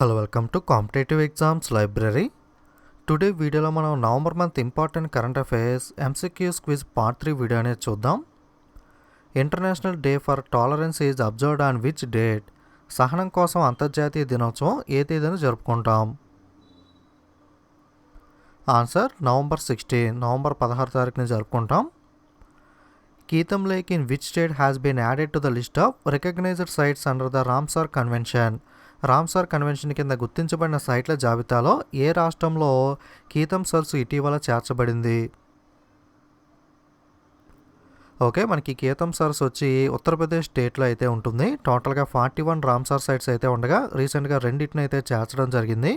Hello welcome to competitive exams library. Today వీడియోలో మనం November month important current affairs MCQs quiz part 3 video అనేది చూద్దాం. International day for tolerance is observed on which date? సహనం కోసం అంతర్జాతీయ దినోత్సవం ఏ తేదీన జరుపుకుంటాం? ఆన్సర్ నవంబర్ 16, నవంబర్ 16 తారీఖున జరుపుకుంటాం. Keetham lake in which state has been added to the list of recognised sites under the Ramsar convention? Ramsar convention కింద గుర్తించబడిన సైట్ల జాబితాలో ఏ రాష్ట్రంలో కీతం సరస్సు ఇటీవల చేర్చబడింది? ఓకే, మనకి కీతం సరస్సు వచ్చి ఉత్తరప్రదేశ్ స్టేట్లో అయితే ఉంటుంది. టోటల్గా 41 రామ్సార్ సైట్స్ అయితే ఉండగా రీసెంట్గా రెండింటిని అయితే చేర్చడం జరిగింది.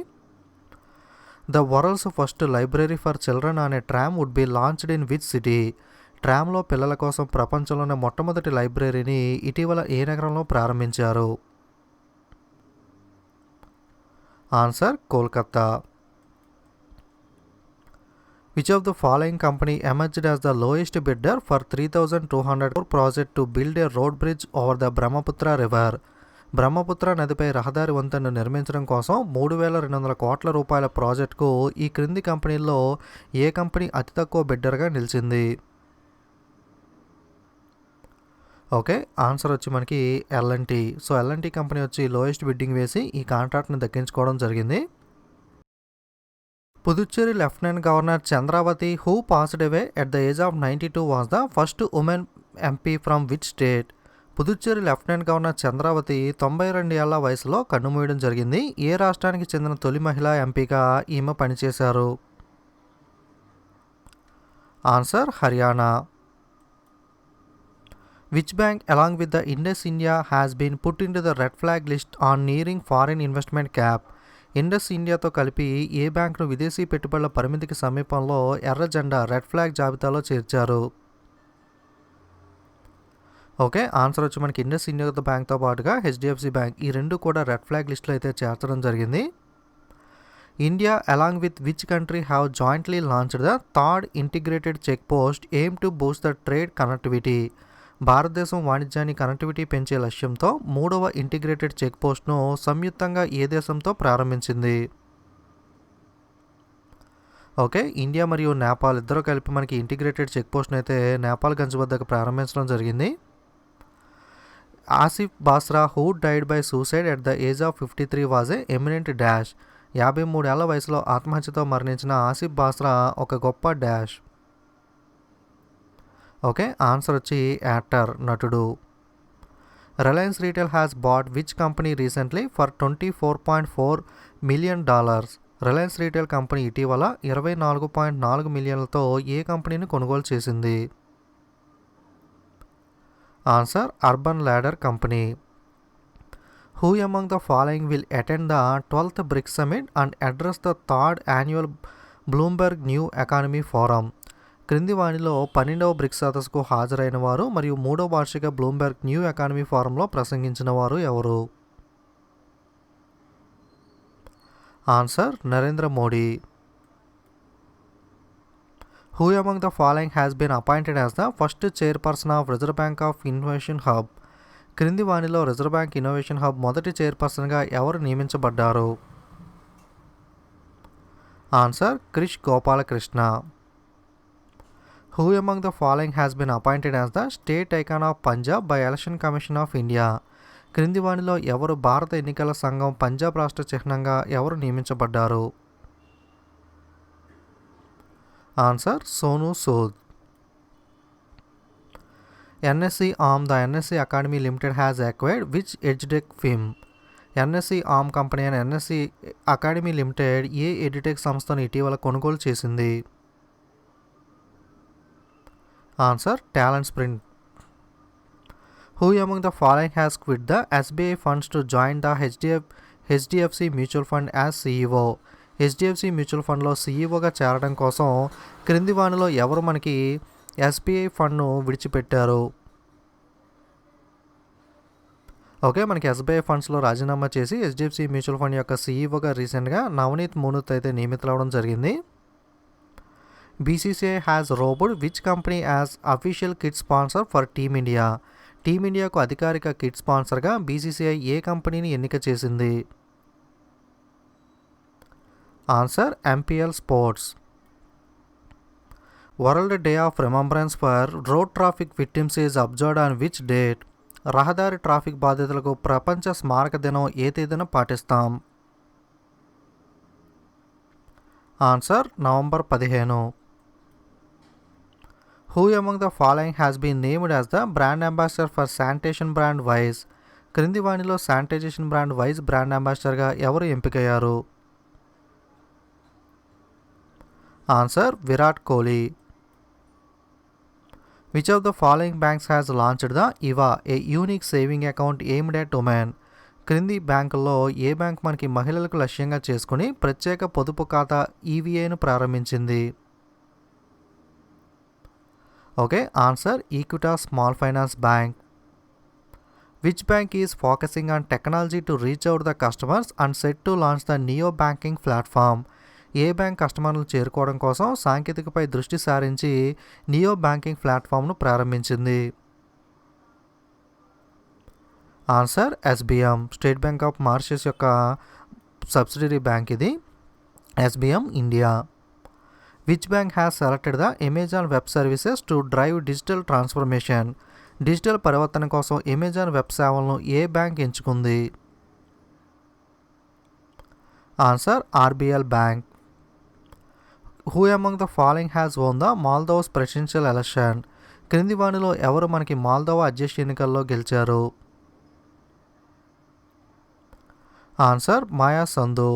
The world's first library for children అనే tram would be launched in which city? ట్రామ్లో పిల్లల కోసం ప్రపంచంలోనే మొట్టమొదటి లైబ్రరీని ఇటీవల ఏ నగరంలో ప్రారంభించారు? Answer Kolkata. Which of the following company emerged as the lowest bidder for 3,200 crore project to build a road bridge over the Brahmaputra river? Brahmaputra నదిపై రహదారి వంతెనను నిర్మించడం కోసం 3,200 కోట్ల రూపాయల ప్రాజెక్టుకు ఈ క్రింది కంపెనీల్లో ఏ కంపెనీ అతి తక్కువ బిడ్డర్గా నిలిచింది? ఓకే, ఆన్సర్ వచ్చి మనకి ఎల్ఎన్టీ. సో ఎల్ఎన్టీ కంపెనీ వచ్చి లోయెస్ట్ బిడ్డింగ్ వేసి ఈ కాంట్రాక్ట్ని దక్కించుకోవడం జరిగింది. Puducherry lieutenant governor Chandravathi who passed away at the age of 92 was the first women MP from which state? Puducherry lieutenant governor Chandravathi 92 ఏళ్ల వయసులో కన్నుమూయడం జరిగింది. ఏ రాష్ట్రానికి చెందిన తొలి మహిళా ఎంపీగా ఈమె పనిచేశారు? Answer Haryana. Which bank along with the Indus India has been put into the red flag list on nearing foreign investment cap? Indus ఇండియాతో కలిపి ఏ బ్యాంకును విదేశీ పెట్టుబడుల పరిమితికి సమీపంలో ఎర్ర జెండా రెడ్ ఫ్లాగ్ జాబితాలో చేర్చారు? ఓకే, ఆన్సర్ వచ్చి మనకి ఇండస్ ఇండియా బ్యాంక్తో పాటుగా హెచ్డిఎఫ్సి బ్యాంక్ ఈ రెండు కూడా రెడ్ ఫ్లాగ్ లిస్టులో అయితే చేర్చడం జరిగింది. India along with which country have jointly launched the third integrated check post aim to boost the trade connectivity? భారతదేశం వాణిజ్యాన్ని కనెక్టివిటీ పెంచే లక్ష్యంతో 3వ ఇంటిగ్రేటెడ్ చెక్ పోస్ట్ను సంయుక్తంగా ఏ దేశంతో ప్రారంభించింది? ఓకే, ఇండియా మరియు నేపాల్ ఇద్దరు కలిపి మనకి ఇంటిగ్రేటెడ్ చెక్ పోస్ట్ను అయితే నేపాల్ గంజ్ వద్దకు ప్రారంభించడం జరిగింది. Asif Basra who died by suicide at the age of 53 was a eminent dash? 53 ఏళ్ల వయసులో ఆత్మహత్యతో మరణించిన ఆసిఫ్ బాస్రా ఒక గొప్ప డాష్. ఓకే, ఆన్సర్ వచ్చి యాక్టర్, నటుడు. Reliance retail has bought which company recently for $24.4 million? Reliance retail company ఇటీవల 24.4 మిలియన్లతో ఏ కంపెనీని కొనుగోలు చేసింది? Answer urban ladder company. Who among the following will attend the 12th BRICS summit and address the 3rd annual Bloomberg new economy forum? క్రింది వాణిలో 12వ bricks సదస్సుకు హాజరైన వారు మరియు 3వ వార్షిక బ్లూంబెర్గ్ న్యూ ఎకానమీ ఫోరంలో ప్రసంగించిన వారు ఎవరు? Answer Narendra Modi. Who among the following has been appointed as the first chairperson of reserve bank of innovation hub? క్రింది వాణిలో రిజర్వ్ బ్యాంక్ ఇన్నోవేషన్ హబ్ మొదటి చైర్పర్సన్గా ఎవరు నియమించబడ్డారు? Answer Kris Gopalakrishna. Who among the following has been appointed as the state icon of Punjab by Election Commission of India? క్రింది వాణిలో ఎవరు భారత ఎన్నికల సంఘం పంజాబ్ రాష్ట్ర చిహ్నంగా ఎవరు నియమించబడ్డారు? Answer Sonu Sood. NSE arm the NSE academy limited has acquired which edutech firm? NSE arm company అయిన ఎన్ఎస్సి అకాడమీ లిమిటెడ్ ఏ ఎడ్యుటెక్ సంస్థను ఇటీవల కొనుగోలు చేసింది? Answer talent sprint. Who among the following has quit the SBI funds to join the HDFC mutual fund as CEO? HDFC mutual ఫండ్లో సిఇఓగా చేరడం కోసం క్రింది వాణిలో ఎవరు మనకి ఎస్బీఐ ఫండ్ను విడిచిపెట్టారు? ఓకే, మనకి ఎస్బీఐ ఫండ్స్లో రాజీనామా చేసి హెచ్డిఎఫ్సి మ్యూచువల్ ఫండ్ యొక్క సిఇఓగా రీసెంట్గా నవనీత్ మునుత్ అయితే నియమితులవడం జరిగింది. BCCI has robbed which company as official kit sponsor for Team India? టీమిండియాకు అధికారిక కిట్ స్పాన్సర్గా బీసీసీఐ ఏ కంపెనీని ఎన్నిక చేసింది? Answer MPL sports. World day of remembrance for road traffic victims is observed on which date? రహదారి ట్రాఫిక్ బాధితులకు ప్రపంచ స్మారక దినం ఏ తేదీన పాటిస్తాం? Answer November 15. Who among the following has been named as the brand ambassador for sanitation brand wise? క్రింది వాణిలో శానిటైజేషన్ బ్రాండ్ వైజ్ బ్రాండ్ అంబాసిడర్గా ఎవరు ఎంపికయ్యారు? Answer Virat Kohli. Which of the following banks has launched the EVA, a unique saving account aimed at women? క్రింది బ్యాంకుల్లో ఏ bank మనకి మహిళలకు లక్ష్యంగా చేసుకుని ప్రత్యేక పొదుపు ఖాతా ఈవీఐను ప్రారంభించింది? Okay, answer Equitas small finance bank. Which bank is focusing on technology to reach out the customers and set to launch the neo banking platform? A bank కస్టమర్లను చేరుకోవడం కోసం సాంకేతికపై దృష్టి సారించి నియో బ్యాంకింగ్ ప్లాట్ఫామ్ను ప్రారంభించింది? Answer SBM. State bank of Mauritius యొక్క subsidiary bank ఇది, SBM India. Which bank has selected the Amazon web services to drive digital transformation? Digital పరివర్తన కోసం అమెజాన్ వెబ్ సేవలను ఏ బ్యాంక్ ఎంచుకుంది? Answer RBL bank. Who among the following has won the Moldova's presidential election? క్రింది వాణిలో ఎవరు మనకి Moldova అధ్యక్ష ఎన్నికల్లో గెలిచారు? Answer Maia Sandu.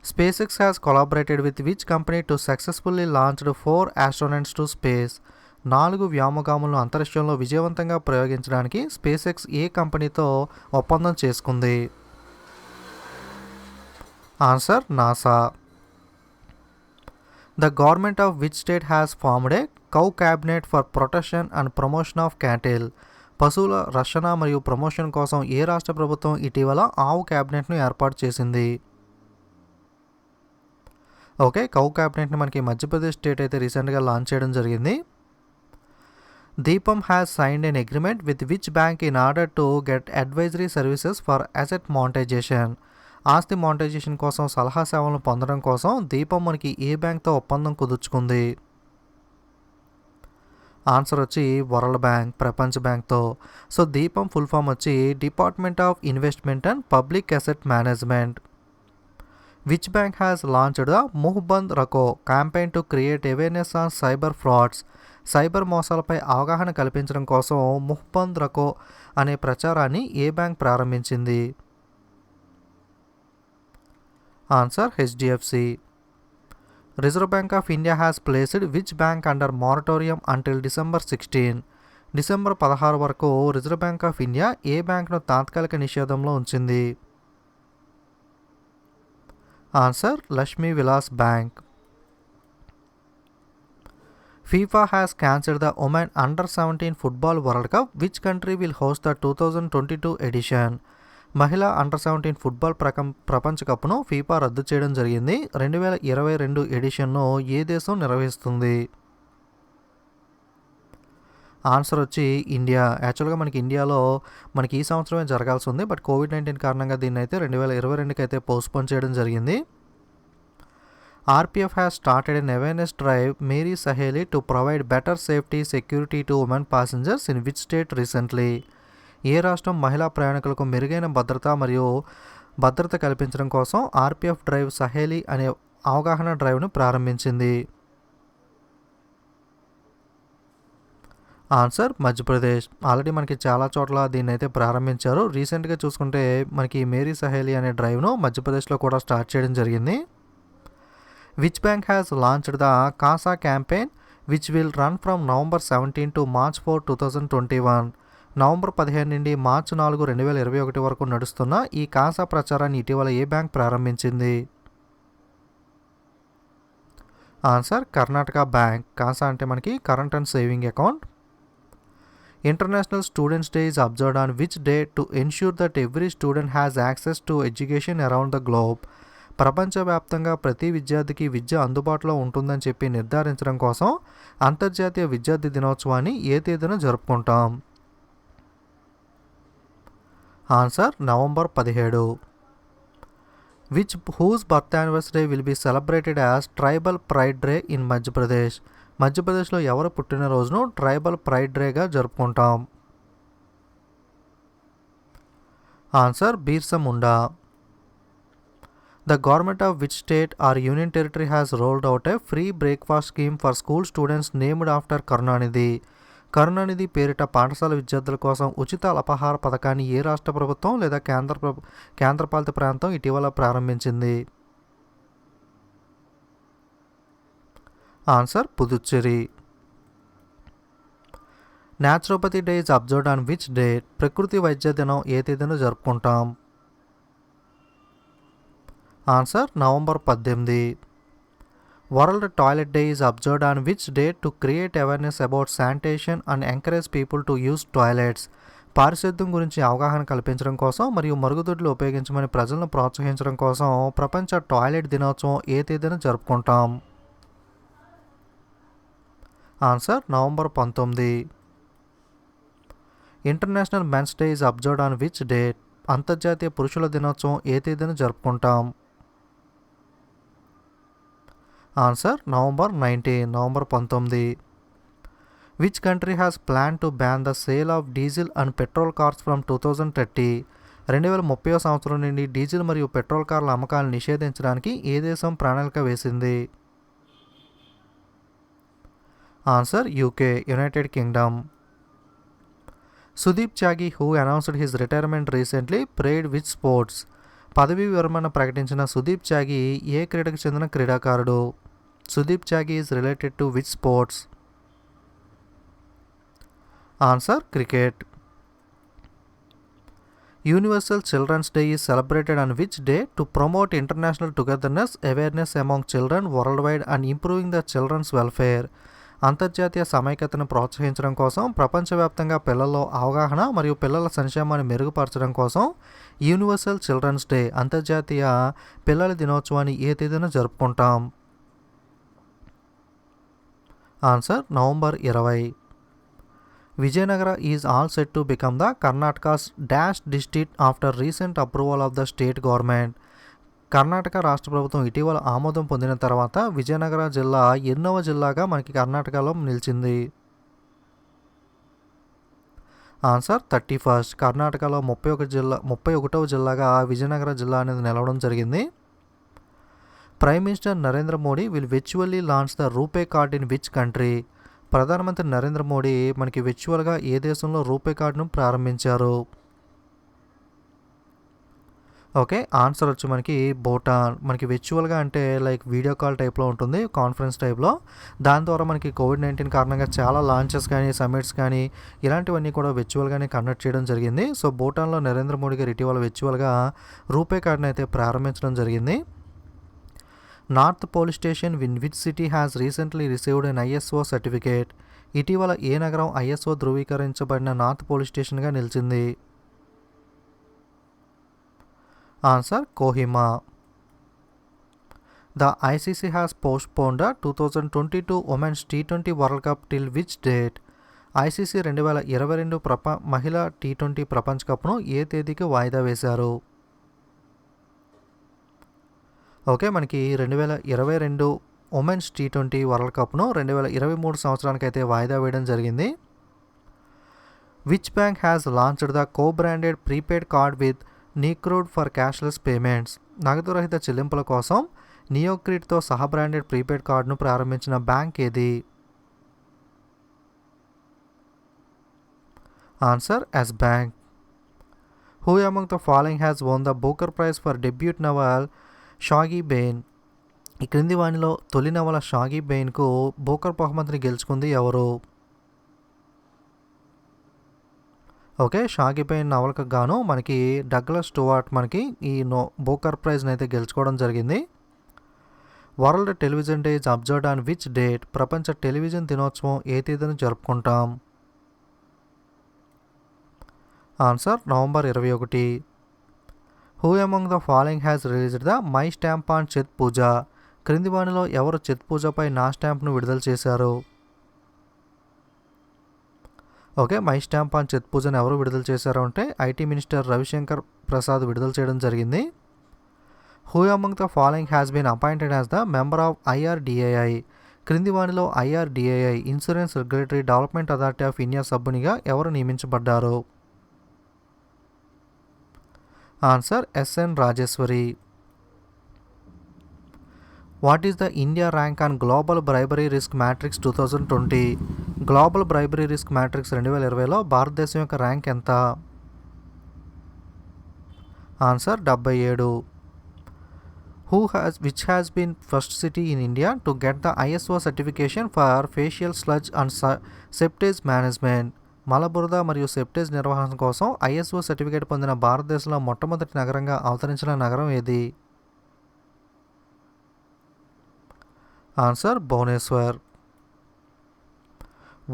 SpaceX has collaborated with which company to successfully launched 4 astronauts to space? 4 వ్యోమగాములను అంతరిక్షంలో విజయవంతంగా ప్రయోగించడానికి SpaceX ఏ కంపెనీతో ఒప్పందం చేసుకుంది? Answer NASA. The government of which state has formed a cow cabinet for protection and promotion of cattle? పశువుల రక్షణ మరియు promotion కోసం ఏ రాష్ట్ర ప్రభుత్వం ఇటీవల ఆవు క్యాబినెట్ను ఏర్పాటు చేసింది? ఓకే, కౌ క్యాబినెట్ని మనకి మధ్యప్రదేశ్ స్టేట్ అయితే రీసెంట్గా లాంచ్ చేయడం జరిగింది. DIPAM has signed an agreement with which bank in order to get advisory services for asset monetization? ఆస్తి మానిటైజేషన్ కోసం సలహా సేవలను పొందడం కోసం దీపం మనకి ఏ బ్యాంక్తో ఒప్పందం కుదుర్చుకుంది? ఆన్సర్ వచ్చి వరల్డ్ బ్యాంక్, ప్రపంచ బ్యాంక్తో. సో దీపం ఫుల్ ఫామ్ వచ్చి department of investment and public asset management. Which bank has launched the Muh Band Rakho campaign to create awareness on cyber frauds? Cyber మోసాలపై అవగాహన కల్పించడం కోసం ముహ్ బంద్ రఖో అనే ప్రచారాన్ని ఏ బ్యాంక్ ప్రారంభించింది? Answer HDFC. Reserve bank of India has placed which bank under moratorium until December 16? December 16 వరకు reserve bank of India ఏ బ్యాంక్ను తాత్కాలిక నిషేధంలో ఉంచింది? Answer Lakshmi Vilas bank. FIFA has cancelled the Women Under-17 Football World Cup. Which country will host the 2022 edition? మహిళా అండర్-17 football ప్రపంచ కప్ను FIFA రద్దు చేయడం జరిగింది. 2022 ఎడిషన్ను ఏ దేశం నిర్వహిస్తుంది? ఆన్సర్ వచ్చి ఇండియా. యాక్చువల్గా మనకి ఇండియాలో మనకి ఈ సంవత్సరమే జరగాల్సి ఉంది, బట్ కోవిడ్-19 కారణంగా దీన్ని అయితే 2022కి అయితే పోస్ట్పోన్ చేయడం జరిగింది. RPF has started an awareness drive Meri Saheli to provide better safety security to women passengers in which state recently? ఏ రాష్ట్రం మహిళా ప్రయాణికులకు మెరుగైన భద్రత మరియు భద్రత కల్పించడం కోసం RPF డ్రైవ్ సహేలీ అనే అవగాహన డ్రైవ్ను ప్రారంభించింది? ఆన్సర్ మధ్యప్రదేశ్. ఆల్రెడీ మనకి చాలా చోట్ల దీన్ని అయితే ప్రారంభించారు. రీసెంట్గా చూసుకుంటే మనకి మేరీ సహేలీ అనే డ్రైవ్ను మధ్యప్రదేశ్లో కూడా స్టార్ట్ చేయడం జరిగింది. Which bank has launched the CASA campaign which will run from November 17 to March 4, 2021? November 15 నుండి మార్చి 4, 2021 వరకు నడుస్తున్న ఈ కాసా ప్రచారాన్ని ఇటీవల ఏ బ్యాంక్ ప్రారంభించింది? Answer Karnataka bank. కాసా అంటే మనకి current and saving account. International students day is observed on which day to ensure that every student has access to education around the globe? ప్రపంచవ్యాప్తంగా ప్రతి విద్యార్థికి విద్య అందుబాటులో ఉంటుందని చెప్పి నిర్ధారించడం కోసం అంతర్జాతీయ విద్యార్థి దినోత్సవాన్ని ఏ తేదీన జరుపుకుంటాం? Answer November 17. whose birth anniversary will be celebrated as tribal pride day in Madhya Pradesh. మధ్యప్రదేశ్లో ఎవరు పుట్టినరోజును ట్రైబల్ ప్రైడ్ డేగా జరుపుకుంటాం? Answer Birsa Munda. The government of which state or union territory has rolled out a free breakfast scheme for school students named after Karunanidhi? Karunanidhi పేరిట పాఠశాల విద్యార్థుల కోసం ఉచిత అల్పాహార పథకాన్ని ఏ రాష్ట్ర ప్రభుత్వం లేదా కేంద్రపాలిత ప్రాంతం ఇటీవల ప్రారంభించింది? Answer Puducherry. Naturopathy day is observed on which date? ప్రకృతి వైద్య దినం ఏ తేదీన జరుపుకుంటాం? Answer November 18. World toilet day is observed on which day to create awareness about sanitation and encourage people to use toilets? పారిశుద్ధ్యం గురించి అవగాహన కల్పించడం కోసం మరియు మరుగుదొడ్లు ఉపయోగించమని ప్రజలను ప్రోత్సహించడం కోసం ప్రపంచ టాయిలెట్ దినోత్సవం ఏ తేదీన జరుపుకుంటాం? Answer November 19. International men's day is observed on which date? అంతర్జాతీయ పురుషుల దినోత్సవం ఏ తేదీన జరుపుకుంటాం? Answer November 19. Which country has plan to ban the sale of diesel and petrol cars from 2030? 2030 సంవత్సరం నుండి డీజిల్ మరియు పెట్రోల్ కార్ల అమ్మకాలను నిషేధించడానికి ఏ దేశం ప్రణాళిక వేసింది? Answer UK, United Kingdom. Sudeep Tyagi who announced his retirement recently played which sports? పదవీ విరమణ ప్రకటించిన సుదీప్ త్యాగి ఏ క్రీడకు చెందిన క్రీడాకారుడు? Sudeep Tyagi is related to which sports? Answer cricket. Universal children's day is celebrated on which day to promote international togetherness, awareness among children worldwide and improving the children's welfare? అంతర్జాతీయ సమైక్యతను ప్రోత్సహించడం కోసం, ప్రపంచవ్యాప్తంగా పిల్లల్లో అవగాహన మరియు పిల్లల సంక్షేమాన్ని మెరుగుపరచడం కోసం యూనివర్సల్ చిల్డ్రన్స్ డే అంతర్జాతీయ పిల్లల దినోత్సవాన్ని ఏ తేదీన జరుపుకుంటాం? Answer November 20. Vijayanagara is all set to become the Karnataka's dash district after recent approval of the state government? Karnataka రాష్ట్ర ప్రభుత్వం ఇటీవల ఆమోదం పొందిన తర్వాత విజయనగర జిల్లా ఎన్నవ జిల్లాగా మనకి కర్ణాటకలో నిలిచింది? ఆన్సర్ 31. కర్ణాటకలో 31వ జిల్లాగా విజయనగర జిల్లా అనేది నిలవడం జరిగింది. Prime minister Narendra Modi will virtually launch the RuPay card in which country? ప్రధానమంత్రి నరేంద్ర మోడీ మనకి విర్చువల్గా ఏ దేశంలో రూపే కార్డును ప్రారంభించారు? ఓకే, ఆన్సర్ వచ్చి మనకి భూటాన్. మనకి విర్చువల్గా అంటే లైక్ వీడియో కాల్ టైప్లో ఉంటుంది, కాన్ఫరెన్స్ టైప్లో. దాని ద్వారా మనకి కోవిడ్-19 కారణంగా చాలా లాంచెస్ కానీ సమ్మిట్స్ కానీ ఇలాంటివన్నీ కూడా విర్చువల్గానే కండక్ట్ చేయడం జరిగింది. సో భూటాన్లో నరేంద్ర మోడీ గారు ఇటీవల విర్చువల్గా రూపే కార్డుని అయితే ప్రారంభించడం జరిగింది. North police station in which city has recently received an ISO certificate? ఇటీవల ఏ నగరం ISO ధృవీకరించబడిన నార్త్ పోలీస్ స్టేషన్గా నిలిచింది? Answer Kohima. The ICC has postponed 2022 women's T20 world cup till which date? ICC 2022 మహిళా T20 ప్రపంచ కప్ను ఏ తేదీకి వాయిదా వేశారు? ఓకే, మనకి 2022 ఉమెన్స్ T20 వరల్డ్ కప్ను 2023 సంవత్సరానికి అయితే వాయిదా వేయడం జరిగింది. Which bank has launched the co-branded prepaid card with Neocred for cashless payments? నగదు రహిత చెల్లింపుల కోసం నియోక్రిడ్తో సహా బ్రాండెడ్ ప్రీపెయిడ్ కార్డును ప్రారంభించిన బ్యాంక్ ఏది? Answer yes bank. Who among the following has won the Booker prize for debut novel Shuggie Bain? ఈ క్రింది వాణిలో తొలి నవల షాగీ బెయిన్కు బూకర్ బహుమతిని గెలుచుకుంది ఎవరు? ఓకే, షాగీ బెయిన్ నవలకు గాను మనకి డగ్లస్ స్టూవర్ట్ మనకి ఈ బూకర్ ప్రైజ్ని అయితే గెలుచుకోవడం జరిగింది. World television day is observed on which date? ప్రపంచ టెలివిజన్ దినోత్సవం ఏ తేదీన జరుపుకుంటాం? Answer November 21. Who among the following has released the my stamp on Chhath Puja? క్రింది వాణిలో ఎవరు చెత్ పూజపై నా స్టాంప్ను విడుదల చేశారు? Okay, my stamp on Chhath పూజను ఎవరు విడుదల చేశారు అంటే IT మినిస్టర్ రవిశంకర్ ప్రసాద్ విడుదల చేయడం జరిగింది. Who among the following has been appointed as the member of IRDAI? క్రింది వానిలో IRDAI insurance regulatory development authority of India సభ్యునిగా ఎవరు నియమించబడ్డారు? Answer SN Rajeshwari. What is the India rank on global bribery risk matrix 2020? Global bribery risk matrix 2020లో భారతదేశం యొక్క rank ఎంత? Answer 77. Which has been first city in India to get the ISO certification for facial sludge and septage management? మలబురద మరియు septage నిర్వహణ కోసం ISO certificate పొందిన భారతదేశంలో మొట్టమొదటి నగరంగా అవతరించిన నగరం ఏది? Answer Bhubaneswar.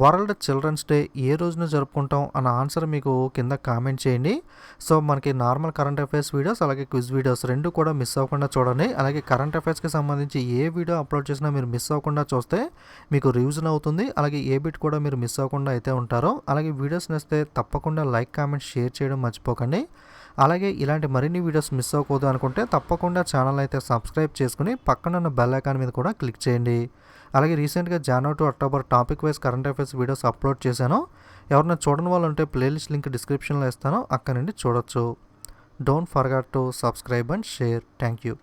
World children's day ఏ రోజున జరుపుకుంటాం అన్న ఆన్సర్ మీకు కింద కామెంట్ చేయండి. సో మనకి నార్మల్ కరెంట్ అఫైర్స్ వీడియోస్ అలాగే క్విజ్ వీడియోస్ రెండు కూడా మిస్ అవ్వకుండా చూడండి. అలాగే కరెంట్ అఫైర్స్కి సంబంధించి ఏ వీడియో అప్లోడ్ చేసినా మీరు మిస్ అవ్వకుండా చూస్తే మీకు రివిజన్ అవుతుంది. అలాగే ఏ బిట్ కూడా మీరు మిస్ అవ్వకుండా అయితే ఉంటారో. అలాగే వీడియోస్ నచ్చితే తప్పకుండా లైక్ కామెంట్ షేర్ చేయడం మర్చిపోకండి. అలాగే ఇలాంటి మరిన్ని వీడియోస్ మిస్ అవ్వకూడదు అనుకుంటే తప్పకుండా ఛానల్ అయితే సబ్స్క్రైబ్ చేసుకుని పక్కన ఉన్న బెల్ ఐకాన్ మీద కూడా క్లిక్ చేయండి. అలాగే రీసెంట్గా జనవరి to October topic wise current affairs videos upload చేశాను. ఎవరైనా చూడని వాళ్ళు ఉంటే ప్లేలిస్ట్ లింక్ డిస్క్రిప్షన్లో ఇస్తాను, అక్కడ నుండి చూడొచ్చు. Don't forget to subscribe and share. Thank you.